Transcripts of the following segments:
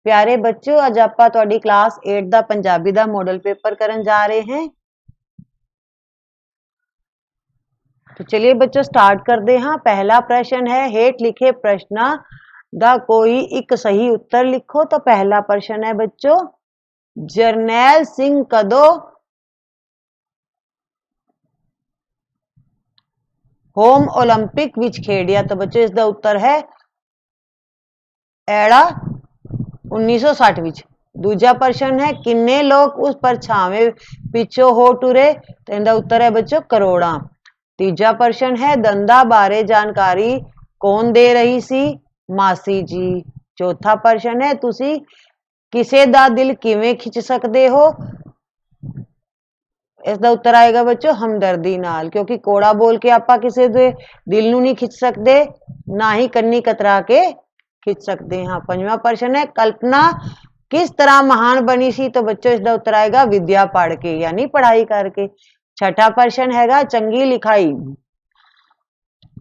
प्यारे बच्चों, अज आपां तुहाडी क्लास 8 दा पंजाबी दा मॉडल पेपर करन जा रहे हैं। तो चलिए बच्चों स्टार्ट करते हैं। पहला प्रश्न है, हेठ लिखे प्रश्न दा कोई एक सही उत्तर लिखो। तो पहला प्रश्न है बच्चों, जरनैल सिंह कदों होम ओलंपिक विच खेडिया। तो बच्चों इसका उत्तर है एड़ा 1960 विच। दूजा प्रश्न है, किन्ने लोग उस परछावे पिछो हो टुरे। तो इनका उत्तर है बच्चों करोड़ा। तीजा प्रश्न है, दंदा बारे जानकारी कौन दे रही सी। मासी जी। चौथा प्रश्न है, तुसी किसे दा दिल किवें खिंच सकते हो। इसका उत्तर आएगा बच्चों हमदर्दी नाल, क्योंकि कोड़ा बोल के आपां किसी दे दिल नूं नहीं खिंच सकते, ना ही कन्नी कतरा के खिंच सकते हैं। पंजवा प्रश्न है, कल्पना किस तरह महान बनी सी। तो बच्चों इसका उत्तर आएगा विद्या पढ़ के, यानी पढ़ाई करके। छठा प्रश्न हैगा, चंगी लिखाई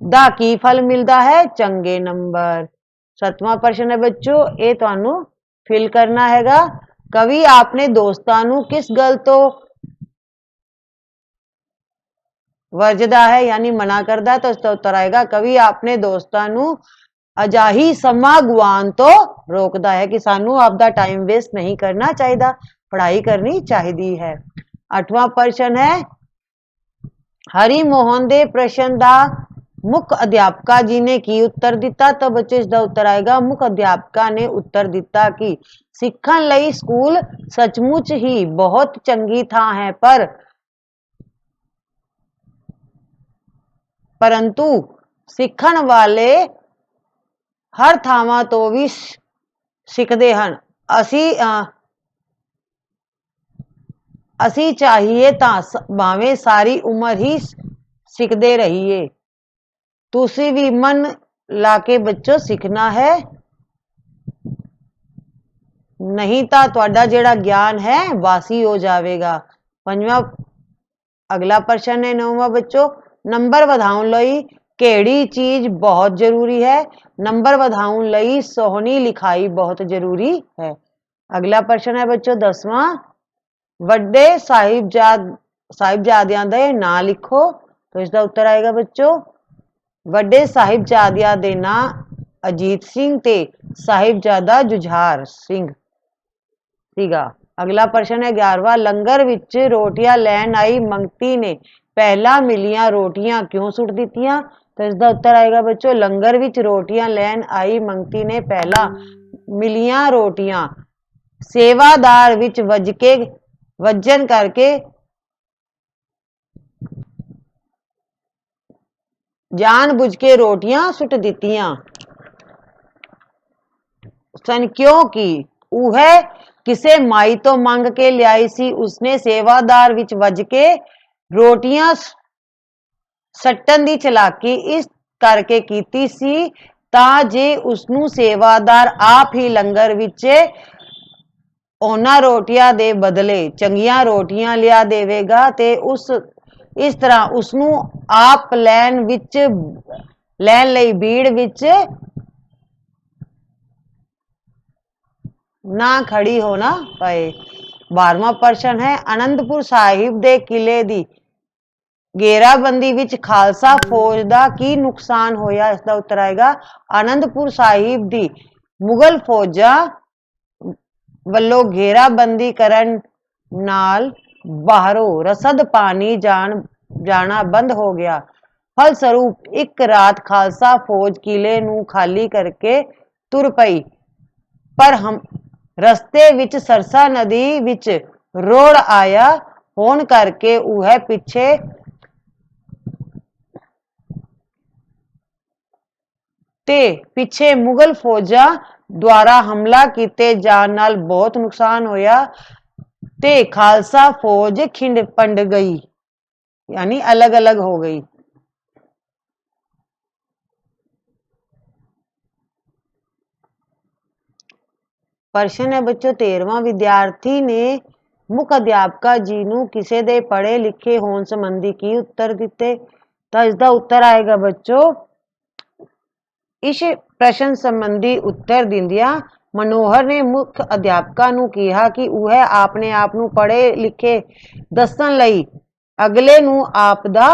दा की फल मिलता है। चंगे नंबर। सतवां प्रश्न है बच्चों, ये तुहानू फिल करना हैगा, कवि आपने दोस्तां नू किस गल तो वर्जदा है, यानी मना करता है। तो इसका उत्तर आएगा, कवि आपने दोस्तां नू अजाही समा गुआन तो रोकता है, कि सानू आपका टाइम वेस्ट नहीं करना चाहिए, पढ़ाई करनी चाहिए है। अठवां प्रश्न है, हरि मोहन दे प्रश्न दा मुख अध्यापका जी ने की उत्तर दिता। तो बच्चों इसका उत्तर आएगा, मुख अध्यापका ने उत्तर दिता कि सीखण लई स्कूल सचमुच ही बहुत चंगी थां है, परंतु सीखण वाले हर थावां तो भी सिखदे हन। असी चाहिए तां भावें सारी उम्र ही सिखदे रहिए। तुसी भी मन लाके बच्चों सीखना है, नहीं तो तुहाडा जिहड़ा ज्ञान है वासी हो जाएगा। पंजवा अगला प्रश्न है, नौवां बच्चों, नंबर वधाउण लई केड़ी चीज बहुत जरूरी है। नंबर वधाउण लई सोहनी लिखाई बहुत जरूरी है। अगला प्रश्न है बच्चों 10वां, वड्डे साहिबजादियां दे नां लिखो। तो इसका उत्तर आएगा बच्चों, वड्डे साहिबजादियां दे नां अजीत सिंह ते साहिबजादा जुझार सिंह सीगा। अगला प्रश्न है 11वां, लंगर विच रोटियां लैन आई मंगती ने पहला मिलियां रोटियां क्यों सुट दित्तियां। तो इसका उत्तर आएगा बच्चों, लंगर विच रोटियां लैन आई मंगती ने पहला मिलियां रोटियां सेवादार विच वजन करके जान बुझ के रोटियां सुट दित्तियां सन, क्योंकि वह किसे माई तो मंग के लियाई सी। उसने सेवादार विच वज के रोटियां सट्टन दी चलाकी इस करके कीती सी तां जे उसनू सेवादार आप ही लंगर विच ਉਹਨਾਂ ਰੋਟੀਆਂ ਦੇ ਬਦਲੇ ਚੰਗੀਆਂ ਰੋਟੀਆਂ ਲਿਆ ਦੇਵੇਗਾ ਤੇ ਇਸ ਤਰ੍ਹਾਂ ਉਸਨੂੰ ਆਪ ਲੈਣ ਲਈ ਭੀੜ ਵਿੱਚ ਨਾ ਖੜੀ ਹੋਣਾ ਪਏ। 12ਵਾਂ ਪ੍ਰਸ਼ਨ ਹੈ, ਆਨੰਦਪੁਰ ਸਾਹਿਬ ਦੇ ਕਿਲੇ ਦੀ घेराबंदी विच खालसा फौज का की नुकसान होया। इसका उत्तर आएगा, आनंदपुर साहिब दी मुगल फौजा वल्लों घेराबंदी करन नाल बाहरों रसद पानी जाना बंद हो गया। फलस्वरूप एक रात खालसा फौज किले नूं खाली करके तुर पई, पर हम रस्ते विच सरसा नदी विच रोड़ आया होने करके वह पिछे मुगल फौजा द्वारा हमला किए जाने नाल बहुत नुकसान होया ते खालसा फौज खिंड पंड गई, यानी अलग अलग हो गई। प्रश्न है बच्चों 13वां, विद्यार्थी ने मुख अध्यापका जी नू किसे दे पढ़े लिखे होने संबंधी की उत्तर दिते। तो इसका उत्तर आएगा बच्चों, इस प्रश्न संबंधी उत्तर दिंदिया ਮਨੋਹਰ ਨੇ ਮੁੱਖ ਅਧਿਆਪਕਾਂ ਨੂੰ ਕਿਹਾ ਕਿ ਉਹ ਆਪਣੇ ਆਪ ਨੂੰ ਪੜ੍ਹੇ ਲਿਖੇ ਦੱਸਣ ਲਈ ਅਗਲੇ ਨੂੰ ਆਪ ਦਾ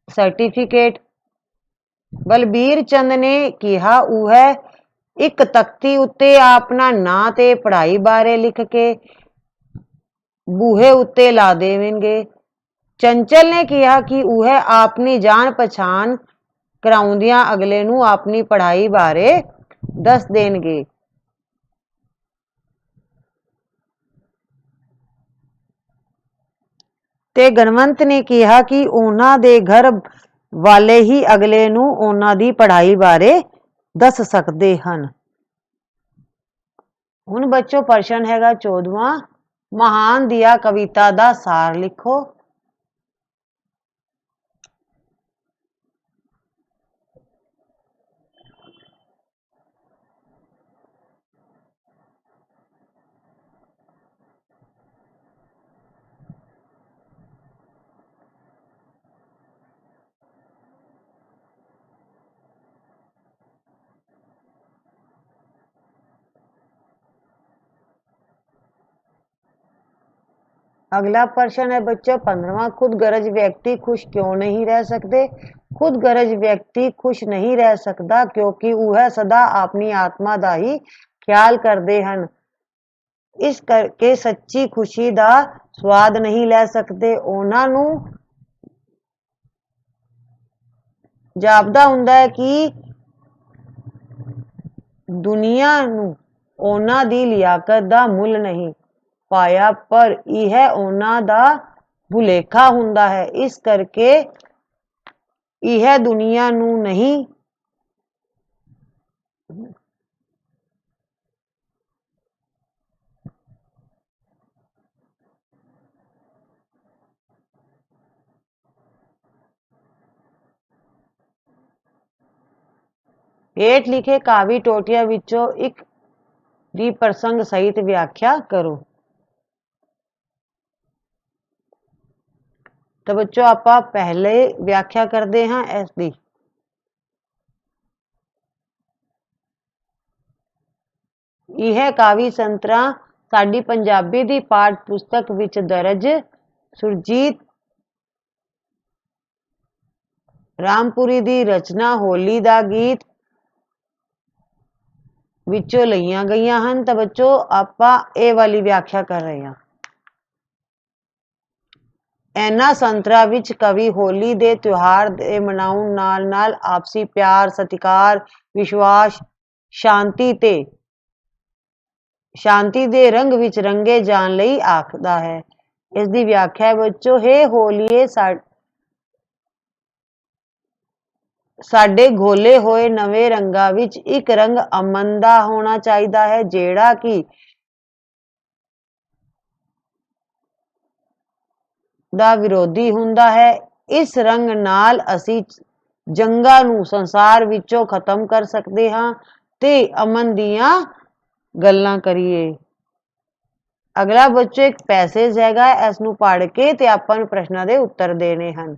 ਸਰਟੀਫਿਕੇਟ। ਬਲਬੀਰ ਚੰਦ ਨੇ ਕਿਹਾ ਉਹ ਇੱਕ ਤਖਤੀ ਉੱਤੇ ਆਪਣਾ ਨਾਂ ਤੇ ਪੜ੍ਹਾਈ ਬਾਰੇ ਲਿਖ ਕੇ ਬੂਹੇ ਉੱਤੇ ਲਾ ਦੇਣਗੇ। ਚੰਚਲ ਨੇ ਕਿਹਾ ਕਿ ਉਹ ਆਪਣੀ ਜਾਣ ਪਛਾਣ ਕਰਾਉਂਦਿਆਂ ਅਗਲੇ ਨੂੰ ਆਪਣੀ ਪੜ੍ਹਾਈ ਬਾਰੇ ਦੱਸ ਦੇਣਗੇ। ਤੇ ਗਣਵੰਤ ਨੇ ਕਿਹਾ ਕਿ ਉਹਨਾਂ ਦੇ ਘਰ ਵਾਲੇ ਹੀ ਅਗਲੇ ਨੂੰ ਉਹਨਾਂ ਦੀ ਪੜ੍ਹਾਈ ਬਾਰੇ ਦੱਸ ਸਕਦੇ ਹਨ। ਹੁਣ ਬੱਚੋ ਪ੍ਰਸ਼ਨ ਹੈਗਾ 14ਵਾਂ, ਮਹਾਨ ਦੀਆਂ ਕਵਿਤਾ ਦਾ ਸਾਰ ਲਿਖੋ। अगला प्रश्न है बच्चों 15वां, खुद गरज व्यक्ति खुश क्यों नहीं रह सकते। खुद गरज व्यक्ति खुश नहीं रह सकता क्योंकि वह सदा अपनी आत्मा का ही ख्याल करते हैं। इस करके सच्ची खुशी का स्वाद नहीं ले सकते। उन्होंने जापदा हुंदा है कि दुनिया नूं उन्हां दी लियाकत दा मुल नहीं पाया, पर यह उन्हां दा भुलेखा हुंदा है। इस करके यह दुनिया नूं नहीं हेठ लिखे काव्य टोटिया विचों एक दी प्रसंग सहित व्याख्या करो। तो बच्चों आप पहले व्याख्या करते हैं इसकी। यह काव्य संतरा साडी पंजाबी दी पाठ पुस्तक विच दर्ज सुरजीत रामपुरी दी रचना होली दा गीत विचों लईयां गईयां हन। तो बच्चों आप ये वाली व्याख्या कर रहे हैं। इन्हां संतरा विच कवि होली दे त्योहार दे मनाउण नाल नाल आपसी प्यार, सत्कार, विश्वास, शांति दे रंग विच रंगे जाण लई आखदा है। इस दी व्याख्या है बच्चों, हे होलीए साडे घोले होए नवे रंगां विच एक रंग अमन दा होना चाहिदा है, जेड़ा कि ਦਾ ਵਿਰੋਧੀ ਹੁੰਦਾ ਹੈ। ਇਸ ਰੰਗ ਨਾਲ ਅਸੀਂ ਜੰਗਾਂ ਨੂੰ ਸੰਸਾਰ ਵਿੱਚੋਂ ਖਤਮ ਕਰ ਸਕਦੇ ਹਾਂ ਤੇ ਅਮਨ ਦੀਆਂ ਗੱਲਾਂ ਕਰੀਏ। ਅਗਲਾ ਬੱਚੋ ਇੱਕ ਪੈਸੇਜ ਹੈਗਾ, ਇਸ ਨੂੰ ਪੜ੍ਹ ਕੇ ਤੇ ਆਪਾਂ ਨੂੰ ਪ੍ਰਸ਼ਨਾਂ ਦੇ ਉੱਤਰ ਦੇਣੇ ਹਨ।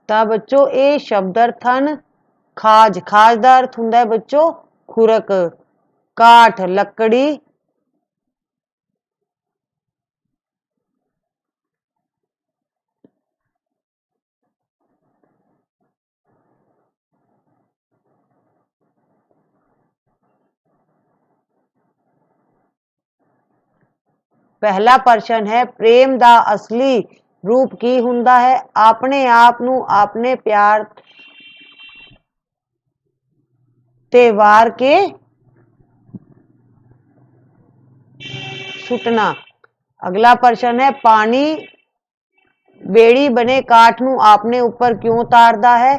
ਤਾਂ ਬੱਚੋ ਇਹ ਸ਼ਬਦ ਅਰਥ ਹਨ। ਖਾਜ, ਖਾਜ ਦਾ ਅਰਥ ਹੁੰਦਾ ਹੈ ਬੱਚੋ ਖੁਰਕ। ਕਾਠ, ਲੱਕੜੀ। ਪਹਿਲਾ ਪ੍ਰਸ਼ਨ ਹੈ, ਪ੍ਰੇਮ ਦਾ ਅਸਲੀ ਰੂਪ ਕੀ ਹੁੰਦਾ ਹੈ। ਆਪਣੇ ਆਪ ਨੂੰ ਆਪਣੇ ਪਿਆਰ ਤੇ ਵਾਰ ਕੇ ਸੁੱਟਣਾ। ਅਗਲਾ ਪ੍ਰਸ਼ਨ ਹੈ, ਪਾਣੀ बेड़ी बने काठ नूं आपने ऊपर क्यों तारदा है,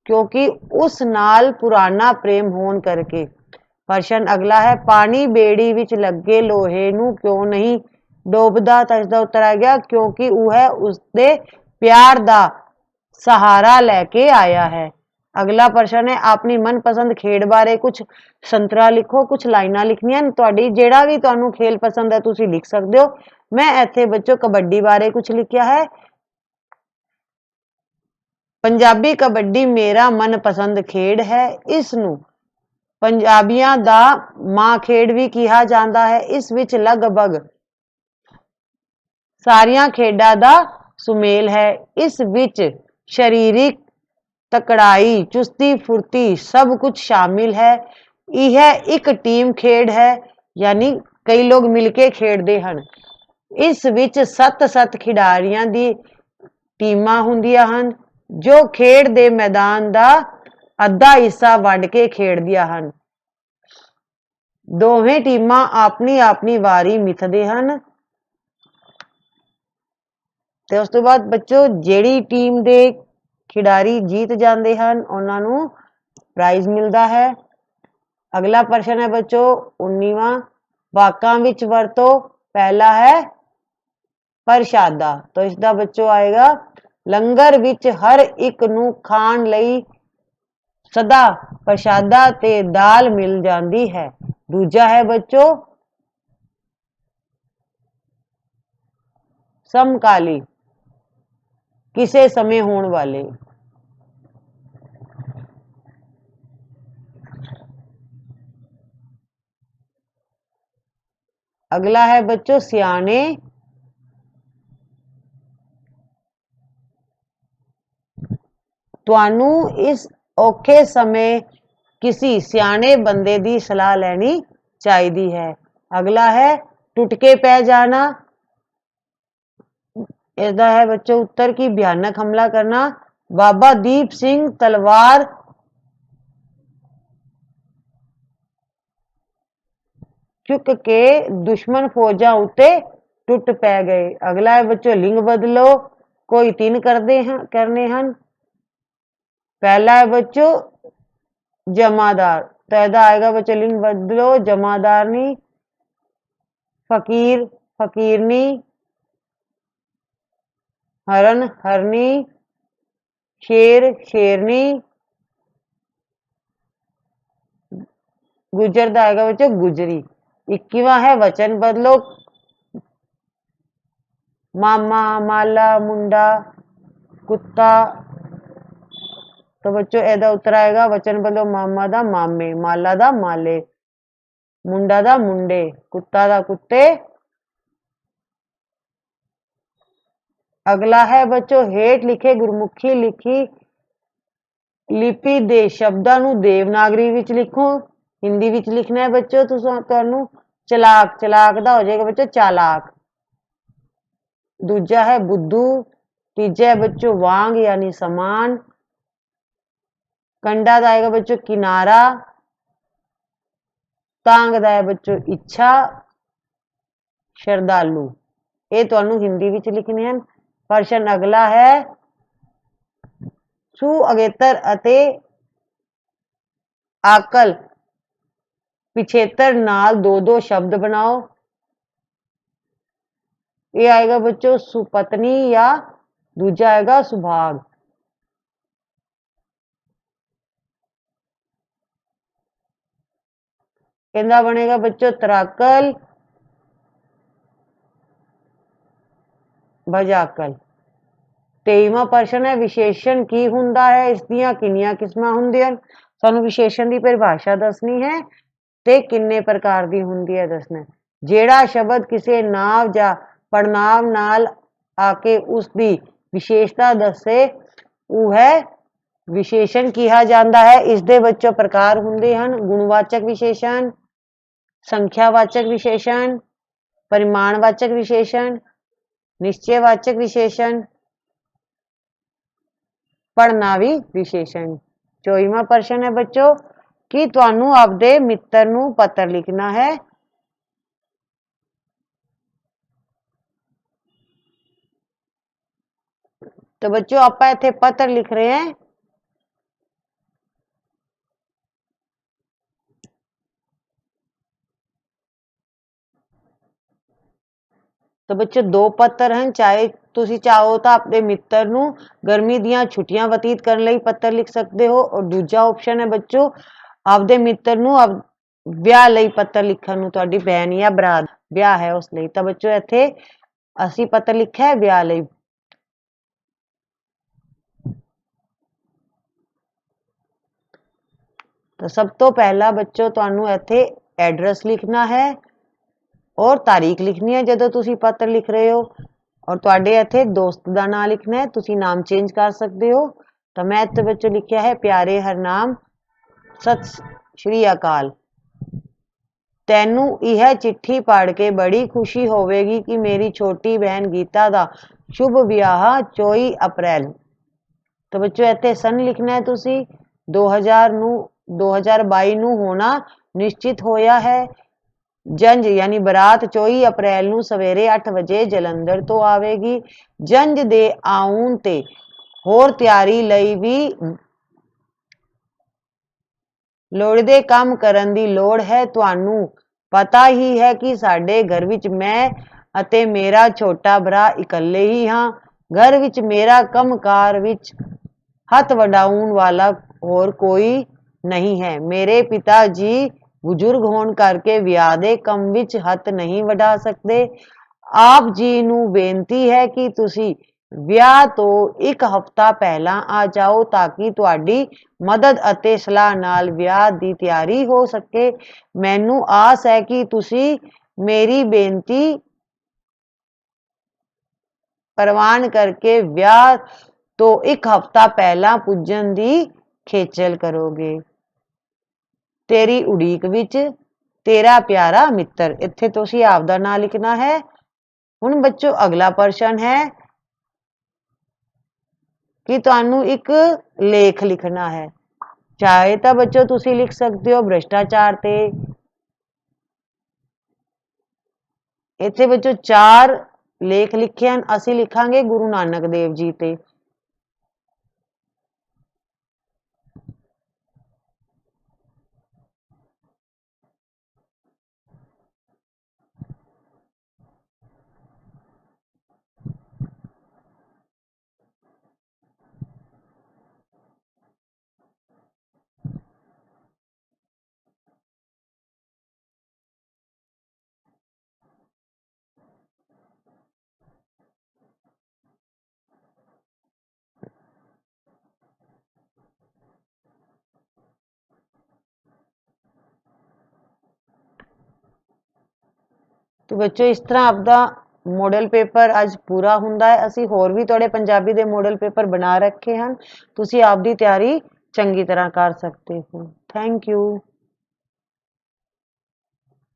क्योंकि उस नाल पुराना प्रेम होण करके। प्रश्न अगला है, पानी बेड़ी विच लगे लोहे नूं क्यों नहीं डोबदा। तो इसका उत्तर आ गया, क्योंकि वह उसदे प्यार दा सहारा लैके आया है। अगला प्रश्न है अपनी मनपसंद खेड बारे कुछ संतरा लिखो। कुछ लाइना लिखनियां तुहाडी जेड़ा भी तुहानू खेल पसंद है तुसी लिख सकते हो। मैं इत्थे बच्चों कबड्डी बारे कुछ लिखिया है। पंजाबी कबड्डी मेरा मनपसंद खेड है। इसनू पंजाबियां दा मां खेड भी कहा जाता है। इस विच लगभग सारियां खेडां दा सुमेल है। इस विच शरीरिक तकड़ाई चुस्ती फुर्ती सब कुछ शामिल है। यह एक टीम खेड है यानी कई लोग मिलके खेडते हैं। इस विच 7 खिडारियां दी टीमां हुंदियां हन जो खेड दे मैदान दा अद्धा हिस्सा वंड के खेडदियां हन। दोवें टीमां अपनी अपनी वारी मिथदे हन ਤੇ ਉਸ ਤੋਂ ਬਾਅਦ ਬੱਚੋ ਜਿਹੜੀ ਟੀਮ ਦੇ ਖਿਡਾਰੀ जीत जाते हैं उन्होंने प्राइज मिलता है। अगला प्रश्न है बच्चों 19वां वाकां विच वरतो। पहला है प्रशादा तो इसका बच्चों आएगा लंगर विच हर एक नू खाण लई सदा प्रशादा ते दाल मिल जाती है। दूजा है बच्चों समकाली किसे समय होने वाले। अगला है बच्चों सियाने तुहानू इस औखे समय किसी सियाने बंदे की सलाह लेनी चाहिए है। अगला है टुटके पै जाना। इसका है बच्चों उत्तर की भयानक हमला करना। बाबा दीप सिंह तलवार चुक के दुश्मन फौजा उत्ते टुट पै गए। अगला है बच्चों लिंग बदलो कोई 3 करने हैं। पहला है बच्चों जमादार तो यदा आएगा बच्चों लिंग बदलो जमादारनी फकीर फकीरनी हरन हरनी शेर शेरनी गुजर का आएगा बच्चों गुजरी। 21वां है वचन बदलो मामा माला मुंडा कुत्ता तो बच्चों एदा उत्तर आएगा वचन बदलो मामा दा मामे माला दा माले मुंडा दा मुंडे कुत्ता दा कुत्ते। अगला है बच्चों हेठ लिखे गुरमुखी लिखी लिपि दे शब्दां नू देवनागरी विच लिखो। हिंदी विच लिखना है बच्चों तुहानू चलाक चलाक दा हो जाएगा बच्चों चालाक। दूजा है बुद्धू। तीजा है बच्चों वांग यानी समान। कंडा दा आएगा बच्चों किनारा। तांग दा है बच्चों इच्छा श्रद्धालु। ये तुहानू हिंदी विच लिखने हैं। प्रश्न अगला है सु अगेतर अते आकल पिछेतर नाल दो दो शब्द बनाओ। ये आएगा बच्चों सुपत्नी या दूजा आएगा सुभाग। कहना बनेगा बच्चों तराकल भजाकल। 23वां प्रश्न है विशेषण की हुंदा है इसदियां किन्नियां किस्मां हुंदियां। सानू विशेषण की परिभाषा दसनी है ते किन्ने प्रकार दी हुंदी है दसना। जेड़ा शब्द किसी नाव या पड़नाव नाल आके उसकी विशेषता दसे वह विशेषण कहा जाता है। इसके बच्चों प्रकार हुंदे हन गुणवाचक विशेषण संख्यावाचक विशेषण परिमाणवाचक विशेषण निश्चयवाचक विशेषण पड़नावी विशेषण। 24वां प्रश्न है बच्चों कि तुहानू आपदे मित्र नू पत्र लिखना है। तो बच्चों आप इत्थे पत्र लिख रहे हैं ਤਾਂ ਬੱਚੋ 2 ਪੱਤਰ ਹਨ। ਚਾਹੇ ਤੁਸੀਂ ਚਾਹੋ ਤਾਂ ਆਪਣੇ ਮਿੱਤਰ ਨੂੰ ਗਰਮੀ ਦੀਆਂ ਛੁੱਟੀਆਂ ਬਤੀਤ ਕਰਨ ਲਈ ਪੱਤਰ ਲਿਖ ਸਕਦੇ ਹੋ, ਔਰ ਦੂਜਾ ਆਪਸ਼ਨ ਹੈ ਬੱਚੋ ਆਪਦੇ ਮਿੱਤਰ ਨੂੰ ਵਿਆਹ ਲਈ ਪੱਤਰ ਲਿਖਣ ਨੂੰ, ਤੁਹਾਡੀ ਭੈਣ ਜਾਂ ਭਰਾ ਦਾ ਵਿਆਹ ਹੈ ਉਸ ਲਈ। ਤਾਂ ਬੱਚੋ ਇੱਥੇ ਅਸੀਂ ਪੱਤਰ ਲਿਖਿਆ ਹੈ ਵਿਆਹ ਲਈ। ਤਾਂ ਸਭ ਤੋਂ ਪਹਿਲਾਂ ਬੱਚੋ ਤੁਹਾਨੂੰ ਇੱਥੇ ਐਡਰੈਸ ਲਿਖਣਾ ਹੈ ਔਰ ਤਾਰੀਖ ਲਿਖਣੀ ਹੈ ਜਦੋਂ ਤੁਸੀਂ ਪੱਤਰ ਲਿਖ ਰਹੇ ਹੋ, ਔਰ ਤੁਹਾਡੇ ਇੱਥੇ ਦੋਸਤ ਦਾ ਨਾਮ ਲਿਖਣਾ ਹੈ। ਤੁਸੀਂ ਨਾਮ ਚੇਂਜ ਕਰ ਸਕਦੇ ਹੋ। ਤਾਂ ਮੈਂ ਇੱਥੇ ਬੱਚੋ ਲਿਖਿਆ ਹੈ ਪਿਆਰੇ ਹਰਨਾਮ, ਸਤਿ ਸ਼੍ਰੀ ਅਕਾਲ। ਤੈਨੂੰ ਇਹ ਚਿੱਠੀ ਪੜ੍ਹ ਕੇ ਬੜੀ ਖੁਸ਼ੀ ਹੋਵੇਗੀ ਕਿ ਮੇਰੀ ਛੋਟੀ ਬਹਿਨ ਗੀਤਾ ਦਾ ਸ਼ੁਭ ਵਿਆਹ 24 ਅਪ੍ਰੈਲ। ਤਾਂ ਬੱਚੋ ਇੱਥੇ ਸਨ ਲਿਖਣਾ ਹੈ ਤੁਸੀਂ 2022 ਨੂੰ ਹੋਣਾ ਨਿਸ਼ਚਿਤ ਹੋਇਆ ਹੈ। ਜੰਜ ਯਾਨੀ ਬਰਾਤ 24 ਅਪ੍ਰੈਲ ਨੂੰ ਸਵੇਰੇ 8 ਵਜੇ ਜਲੰਧਰ ਤੋਂ ਆਵੇਗੀ। ਜੰਜ ਦੇ ਆਉਣ ਤੇ ਹੋਰ ਤਿਆਰੀ ਲਈ ਵੀ ਲੋੜੀਂਦੇ ਕੰਮ ਕਰਨ ਦੀ ਲੋੜ ਹੈ। ਤੁਹਾਨੂੰ ਪਤਾ ਹੀ ਹੈ ਕਿ ਸਾਡੇ ਘਰ ਵਿੱਚ ਮੈਂ ਅਤੇ ਮੇਰਾ ਛੋਟਾ ਭਰਾ ਇਕੱਲੇ ਹੀ ਹਾਂ। ਘਰ ਵਿੱਚ ਮੇਰਾ ਕੰਮਕਾਰ ਵਿੱਚ ਹੱਥ ਵਡਾਉਣ ਵਾਲਾ ਹੋਰ ਕੋਈ ਨਹੀਂ ਹੈ। ਮੇਰੇ ਪਿਤਾ ਜੀ ਬਜ਼ੁਰਗ ਹੋਣ ਕਰਕੇ ਵਿਆਹ ਦੇ ਕੰਮ ਵਿੱਚ ਹੱਥ ਨਹੀਂ ਵਡਾ ਸਕਦੇ। ਆਪ ਜੀ ਨੂੰ ਬੇਨਤੀ ਹੈ ਕਿ ਤੁਸੀਂ ਵਿਆਹ ਤੋਂ 1 ਹਫ਼ਤਾ ਪਹਿਲਾਂ ਆ ਜਾਓ ਤਾਂ ਕਿ ਤੁਹਾਡੀ ਮਦਦ ਅਤੇ ਸਲਾਹ ਨਾਲ ਵਿਆਹ ਦੀ ਤਿਆਰੀ ਹੋ ਸਕੇ। ਮੈਨੂੰ ਆਸ ਹੈ ਕਿ ਤੁਸੀਂ ਮੇਰੀ ਬੇਨਤੀ ਪ੍ਰਵਾਨ ਕਰਕੇ ਵਿਆਹ ਤੋਂ 1 ਹਫ਼ਤਾ ਪਹਿਲਾਂ ਪੁੱਜਣ ਦੀ ਖੇਚਲ ਕਰੋਗੇ। ਤੇਰੀ ਉਡੀਕ ਵਿੱਚ ਤੇਰਾ ਪਿਆਰਾ ਮਿੱਤਰ। ਇੱਥੇ ਤੁਸੀਂ ਆਪਦਾ ਨਾਂ ਲਿਖਣਾ ਹੈ। ਹੁਣ ਬੱਚੋ ਅਗਲਾ ਪ੍ਰਸ਼ਨ ਹੈ ਕਿ ਤੁਹਾਨੂੰ ਇੱਕ ਲੇਖ ਲਿਖਣਾ ਹੈ। ਚਾਹੇ ਤਾਂ ਬੱਚੋ ਤੁਸੀਂ ਲਿਖ ਸਕਦੇ ਹੋ ਭ੍ਰਿਸ਼ਟਾਚਾਰ ਤੇ। ਇੱਥੇ ਬੱਚੋ 4 ਲੇਖ ਲਿਖੇ ਹਨ। ਅਸੀਂ ਲਿਖਾਂਗੇ ਗੁਰੂ ਨਾਨਕ ਦੇਵ ਜੀ ਤੇ। तो बच्चों इस तरह आपका मॉडल पेपर अज पूरा ਹੁੰਦਾ है। ਅਸੀਂ ਹੋਰ ਵੀ ਤੁਹਾਡੇ ਪੰਜਾਬੀ ਦੇ मॉडल पेपर ਬਣਾ ਰੱਖੇ ਹਨ। ਤੁਸੀਂ ਆਪਦੀ ਤਿਆਰੀ ਚੰਗੀ ਤਰ੍ਹਾਂ ਕਰ ਸਕਦੇ ਹੋ। Thank you.